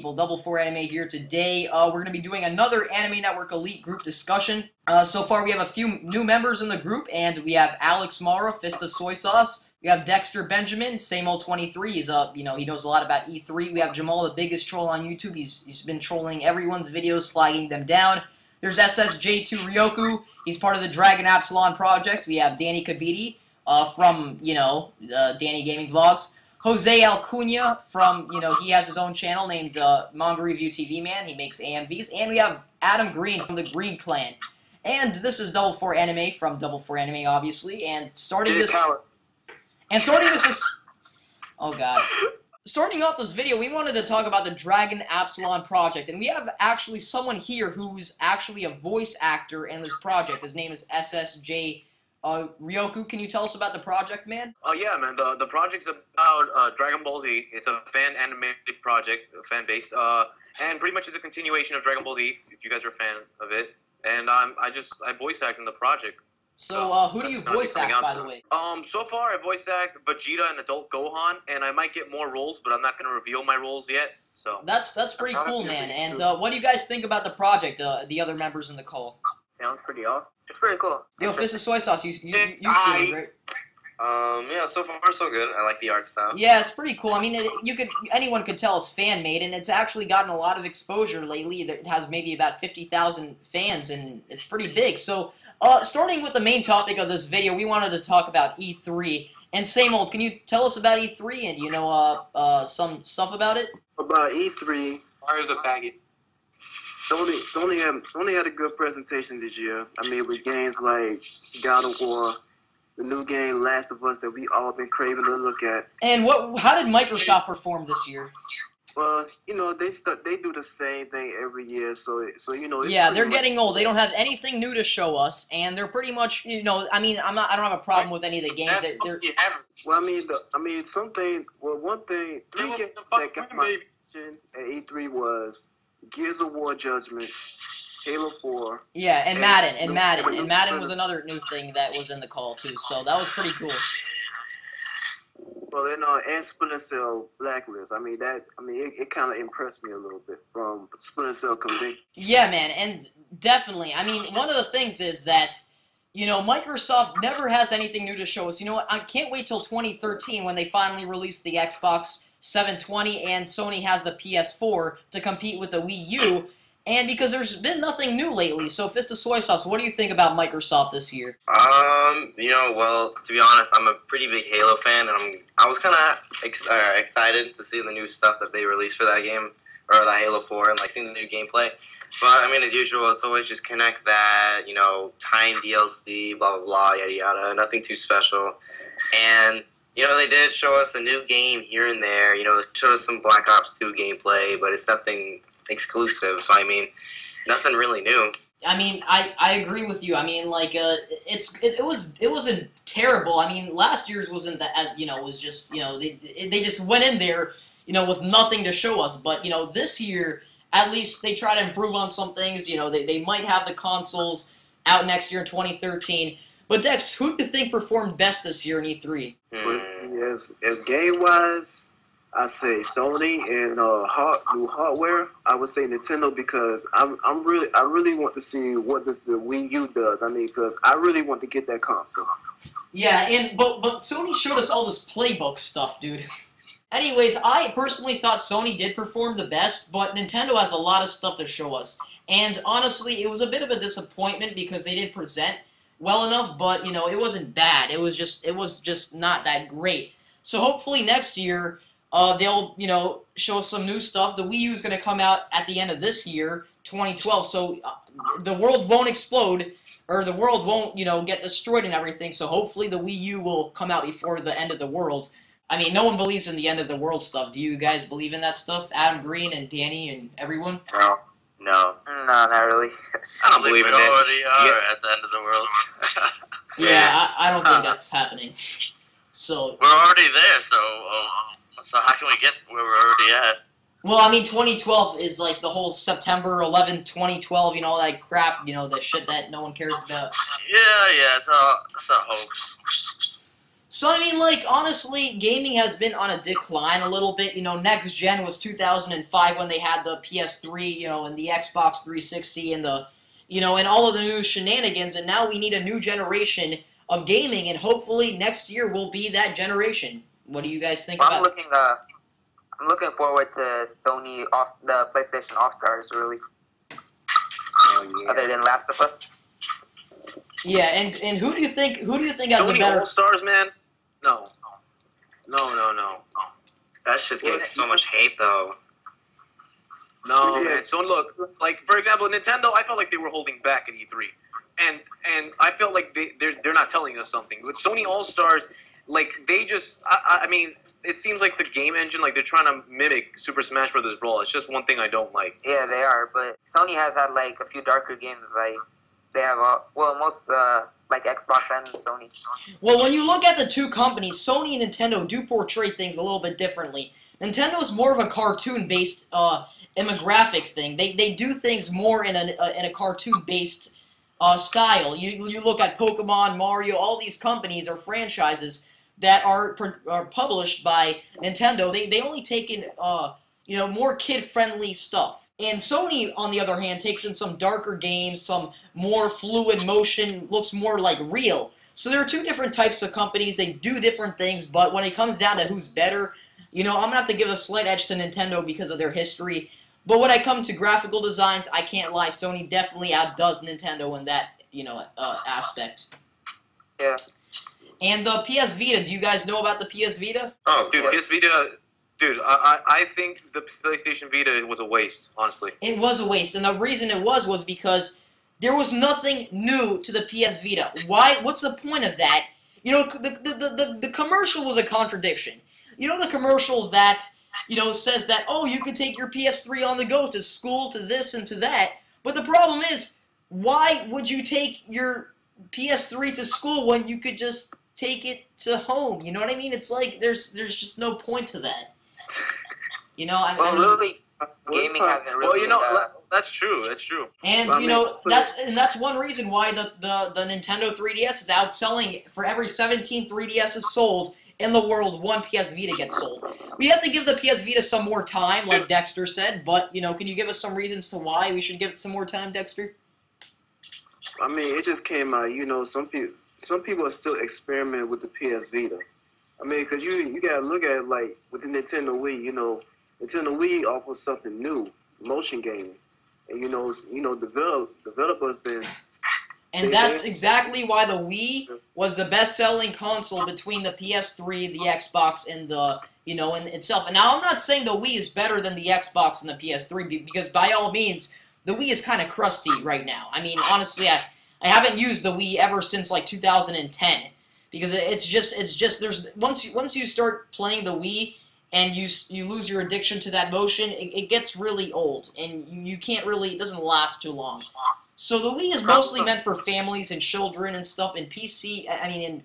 people? Double4Anime here. Today, we're going to be doing another Anime Network Elite group discussion. So far, we have a few new members in the group, and we have Alex Mara, FistofSoySauce. We have Dexter Benjamin, same old 23. He's he knows a lot about E3. We have Jamal, the biggest troll on YouTube. He's been trolling everyone's videos, flagging them down. There's SSJ-Ryoku. He's part of the Dragon Absolan project. We have Danny Kabiti from DanniGamingVlogs. Jose Alcuna from, he has his own channel named MangareviewTVman. He makes AMVs. And we have Adam Green from the Green Clan. And this is Double4Anime from Double4Anime, obviously. And starting this... Oh, God. Starting off this video, we wanted to talk about the Dragon Absolan project. And we have actually someone here who's actually a voice actor in this project. His name is SSJ-Ryoku. Can you tell us about the project, man? Oh, yeah, man. The project's about Dragon Ball Z. It's a fan-animated project, fan-based, and pretty much is a continuation of Dragon Ball Z, if you guys are a fan of it. And I voice act in the project. So, who do you voice act, by the way? So far I voice act Vegeta and Adult Gohan, and I might get more roles, but I'm not going to reveal my roles yet, so... That's pretty cool, man. And, what do you guys think about the project, the other members in the call? Sounds pretty awesome. It's pretty cool. Yo, FistofSoySauce, you've seen it, right? Yeah, so far so good. I like the art style. Yeah, it's pretty cool. I mean, anyone could tell it's fan-made, and it's actually gotten a lot of exposure lately. It has maybe about 50,000 fans, and it's pretty big. So, starting with the main topic of this video, we wanted to talk about E3. And same old, can you tell us about E3 and, some stuff about it? About E3... Where's the faggot? Sony had a good presentation this year. I mean, with games like God of War, the new game Last of Us that we all been craving to look at. And how did Microsoft perform this year? Well, they do the same thing every year, so It's yeah, they're getting old. They don't have anything new to show us, and they're pretty much, I mean, I don't have a problem with any of the games. Well, some things. Well, one thing, 3 games that got my attention at E3 was Gears of War Judgment, Halo 4. Yeah, and Madden, and Madden was another new thing that was in the call too. So that was pretty cool. Well, and Splinter Cell Blacklist. It kind of impressed me a little bit from Splinter Cell Conviction. Yeah, man, and definitely. I mean, one of the things is that, Microsoft never has anything new to show us. You know what? I can't wait till 2013 when they finally release the Xbox 720 and Sony has the PS4 to compete with the Wii U. And because there's been nothing new lately, so FistofSoySauce, what do you think about Microsoft this year? Well, to be honest, I'm a pretty big Halo fan, and I was kind of excited to see the new stuff that they released for that game, or that Halo 4, and seeing the new gameplay. But I mean, as usual, it's always just connect that, time DLC, blah blah blah, yada yada, nothing too special. And they did show us a new game here and there. They showed us some Black Ops 2 gameplay, but it's nothing exclusive. So, I mean, nothing really new. I mean, I agree with you. I mean, it wasn't terrible. I mean, last year's wasn't that, was just, they just went in there, with nothing to show us. But, this year, at least they try to improve on some things. They might have the consoles out next year in 2013. But Dex, who do you think performed best this year in E3? As game-wise, I say Sony and new hardware. I would say Nintendo because I really want to see what the Wii U does. I mean, because I really want to get that console. Yeah, but Sony showed us all this playbook stuff, dude. Anyways, I personally thought Sony did perform the best, but Nintendo has a lot of stuff to show us. And honestly, it was a bit of a disappointment because they didn't present well enough, but, it wasn't bad. It was just not that great. So hopefully next year, they'll, show some new stuff. The Wii U is going to come out at the end of this year, 2012, so the world won't explode, or the world won't, get destroyed and everything, so hopefully the Wii U will come out before the end of the world. I mean, no one believes in the end of the world stuff. Do you guys believe in that stuff? Adam Green and Danny and everyone? No, not really. I don't believe in it. Already are at the end of the world. Yeah, I don't think that's happening. So we're already there, so how can we get where we're already at? Well, I mean, 2012 is like the whole September 11, 2012, all that crap, the shit that no one cares about. Yeah, it's a hoax. So, I mean, like, honestly, gaming has been on a decline a little bit. You know, next gen was 2005 when they had the PS3, you know, and the Xbox 360 and the, you know, and all of the new shenanigans, and now we need a new generation of gaming, and hopefully next year will be that generation. What do you guys think about it? I'm looking forward to Sony, the PlayStation All-Stars, really. Other than Last of Us. Yeah, and who do you think has Sony a better... All-Stars, man? No. No. That shit's getting so much hate, though. No, man. So look, like for example, Nintendo, I felt like they were holding back at E3, and I felt like they're not telling us something. With Sony All Stars, like they just, I mean, it seems like the game engine, like they're trying to mimic Super Smash Bros. Brawl. It's just one thing I don't like. Yeah, they are, but Sony has had like a few darker games. Like they have most like Xbox and Sony. Well, when you look at the two companies, Sony and Nintendo do portray things a little bit differently. Nintendo's more of a cartoon-based demographic thing. They do things more in a cartoon-based style. You look at Pokemon, Mario, all these companies or franchises that are published by Nintendo. They only take in you know, more kid-friendly stuff. And Sony, on the other hand, takes in some darker games, some more fluid motion, looks more like real. So there are two different types of companies. They do different things, but when it comes down to who's better, you know, I'm going to have to give a slight edge to Nintendo because of their history. But when I come to graphical designs, I can't lie. Sony definitely outdoes Nintendo in that, you know, aspect. Yeah. And the PS Vita, do you guys know about the PS Vita? Oh, dude, PS Vita... Dude, I think the PlayStation Vita was a waste, honestly. It was a waste, and the reason it was because there was nothing new to the PS Vita. Why? What's the point of that? You know, the commercial was a contradiction. You know the commercial that, you know, says that, oh, you can take your PS3 on the go to school, to this and to that. But the problem is, why would you take your PS3 to school when you could just take it to home? You know what I mean? It's like, there's just no point to that. You know, I mean, really, gaming hasn't really. Well, you know, that's true. That's true. And you know, that's one reason why the Nintendo 3DS is outselling. For every 17 3DSs sold in the world, one PS Vita gets sold. We have to give the PS Vita some more time, like Dexter said. But you know, can you give us some reasons to why we should give it some more time, Dexter? I mean, it just came out. You know, some people are still experimenting with the PS Vita. I mean, because you gotta look at it like with the Nintendo Wii. You know, Nintendo Wii offers something new, motion gaming, and you know, developers been. And that's exactly why the Wii was the best-selling console between the PS3, the Xbox, and the, you know, in itself. And now I'm not saying the Wii is better than the Xbox and the PS3 because by all means the Wii is kind of crusty right now. I mean, honestly, I haven't used the Wii ever since like 2010. Because it's just there's once you start playing the Wii and you lose your addiction to that motion, it gets really old and you can't really, it doesn't last too long. So the Wii is mostly meant for families and children and stuff. And PC, I mean,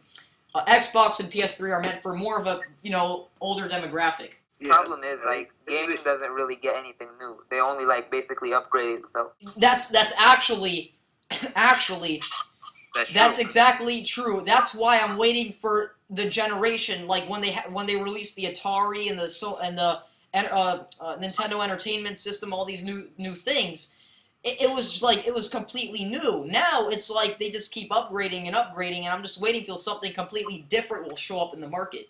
and Xbox and PS3 are meant for more of a, you know, older demographic. The problem is like gaming doesn't really get anything new. They only like basically upgrade itself. That's actually. That's exactly true. That's why I'm waiting for the generation, like when they released the Atari and the Nintendo Entertainment System, all these new things. It was completely new. Now it's like they just keep upgrading and upgrading, and I'm just waiting till something completely different will show up in the market.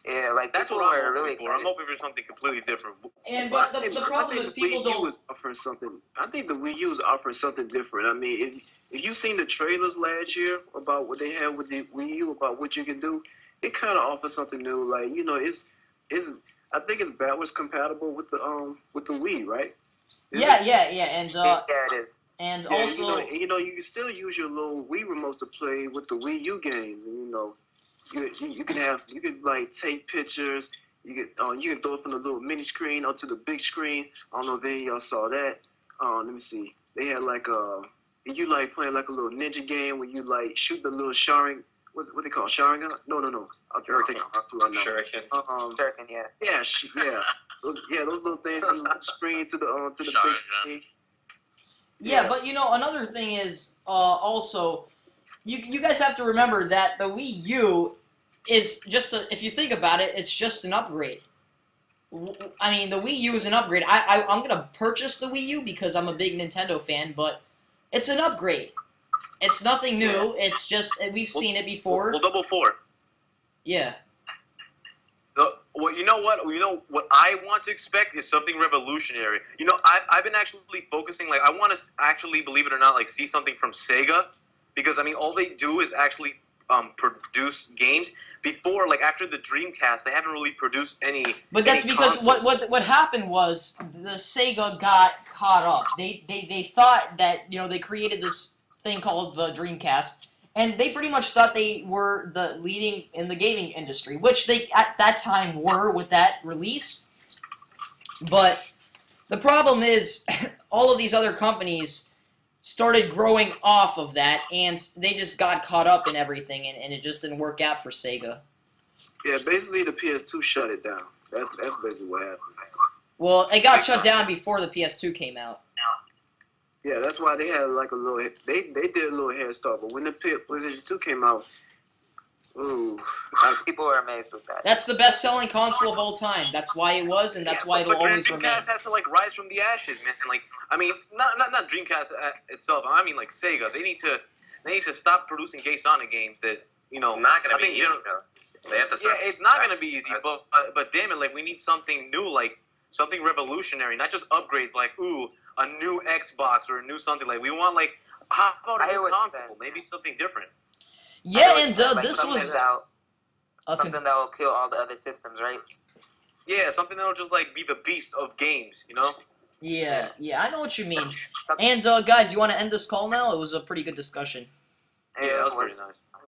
Yeah, like that's what I'm hoping for. I'm hoping for something completely different. And but the problem is people don't. I think the Wii U is offering something different. I mean, if you've seen the trailers last year about what they had with the Wii U, about what you can do, it kind of offers something new. Like, you know, I think it's backwards compatible with the Wii, right? Yeah, and yeah, it is. And yeah, also, you know, you can still use your little Wii remotes to play with the Wii U games, and you know. You can like take pictures. You can throw it from the little mini screen onto the big screen. I don't know if any of y'all saw that. Let me see. They had like you like playing like a little ninja game where you like shoot the little Sharing. What they call Sharingan? No. I'll take it right now. Shuriken. Shuriken, yeah. Yeah, those little things on the screen to the big screen. Yeah, but you know, another thing is also. You guys have to remember that the Wii U is just if you think about it, it's just an upgrade. I mean, the Wii U is an upgrade. I'm gonna purchase the Wii U because I'm a big Nintendo fan, but it's an upgrade. It's nothing new. It's just we've seen it before. Well, double 4. Yeah. Well, you know what I want to expect is something revolutionary. You know, I've been actually focusing, like, I want to actually, believe it or not, like, see something from Sega, because I mean, all they do is actually produce games. Before, like, after the Dreamcast, they haven't really produced any. But that's because what happened was the Sega got caught up. They thought that, you know, they created this thing called the Dreamcast. And they pretty much thought they were the leading in the gaming industry, which they, at that time, were with that release. But the problem is, all of these other companies started growing off of that, and they just got caught up in everything, and it just didn't work out for Sega. Yeah, basically the PS2 shut it down. That's basically what happened. Well, it got shut down before the PS2 came out. Yeah, that's why they had like a little. They did a little head start, but when the PlayStation 2 came out, ooh, people were amazed with that. That's the best-selling console of all time. That's why it was, and that's why it'll always remain. Dreamcast has to like rise from the ashes, man. Like, I mean, not Dreamcast itself. I mean, like Sega. They need to stop producing gay Sonic games that, you know. It's not gonna be easy. They have to. Yeah, it's not gonna be easy. But damn it, like, we need something new, like something revolutionary, not just upgrades. Like, ooh, a new Xbox or a new something. Like, we want, like, how about a new console? Maybe something different. Yeah, and like this was something that will kill all the other systems, right? Yeah, something that'll just like be the beast of games, you know? Yeah, I know what you mean. And guys, you want to end this call now? It was a pretty good discussion. Yeah, that was pretty nice.